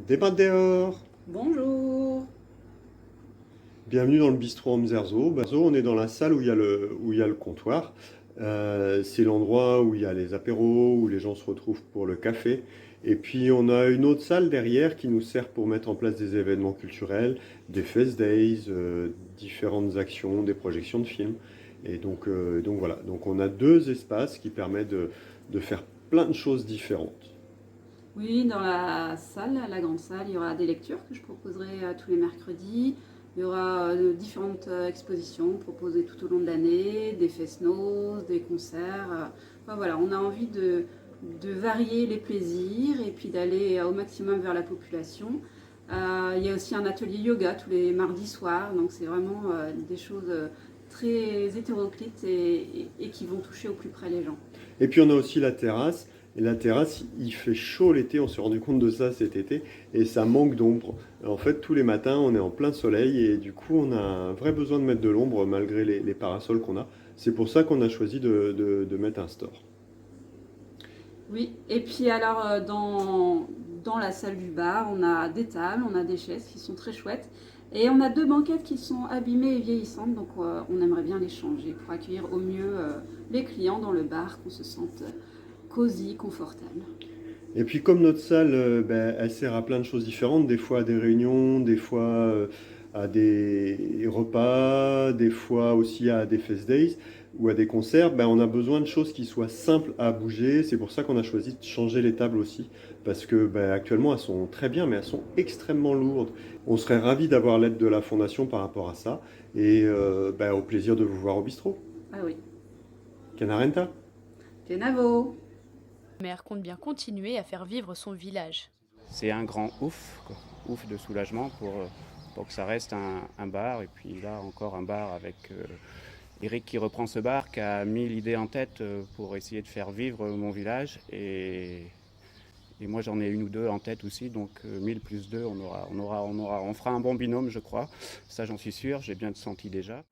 Débat dehors. Bonjour. Bienvenue dans le bistrot Amzerzo. On est dans la salle où il y a le comptoir. C'est l'endroit où il y a les apéros, où les gens se retrouvent pour le café. Et puis on a une autre salle derrière qui nous sert pour mettre en place des événements culturels, des fest days, différentes actions, des projections de films. Et donc voilà. Donc on a deux espaces qui permettent de faire plein de choses différentes. Oui, dans la salle, la grande salle, il y aura des lectures que je proposerai tous les mercredis. Il y aura différentes expositions proposées tout au long de l'année, des fest-noz, des concerts. Enfin, voilà, on a envie de varier les plaisirs et puis d'aller au maximum vers la population. Il y a aussi un atelier yoga tous les mardis soirs, donc c'est vraiment des choses très hétéroclites et qui vont toucher au plus près les gens. Et puis on a aussi la terrasse. Et la terrasse, il fait chaud l'été, on s'est rendu compte de ça cet été, et ça manque d'ombre. En fait, tous les matins, on est en plein soleil, et du coup, on a un vrai besoin de mettre de l'ombre malgré les parasols qu'on a. C'est pour ça qu'on a choisi de mettre un store. Oui, et puis alors dans la salle du bar, on a des tables, on a des chaises qui sont très chouettes et on a deux banquettes qui sont abîmées et vieillissantes, donc on aimerait bien les changer pour accueillir au mieux les clients dans le bar, qu'on se sente cosy, confortable. Et puis comme notre salle, elle sert à plein de choses différentes, des fois à des réunions, des fois à des repas, des fois aussi à des fest days ou à des concerts, on a besoin de choses qui soient simples à bouger. C'est pour ça qu'on a choisi de changer les tables aussi, parce que actuellement elles sont très bien, mais elles sont extrêmement lourdes. On serait ravis d'avoir l'aide de la fondation par rapport à ça, et au plaisir de vous voir au bistrot. Ah oui, Canarenta. Kenavo. Le maire compte bien continuer à faire vivre son village. C'est un grand ouf, quoi. Ouf de soulagement pour que ça reste un bar. Et puis là, encore un bar avec Eric qui reprend ce bar, qui a mis l'idée en tête pour essayer de faire vivre mon village. Et moi, j'en ai une ou deux en tête aussi. Donc 1000 plus 2, on fera un bon binôme, je crois. Ça, j'en suis sûr, j'ai bien senti déjà.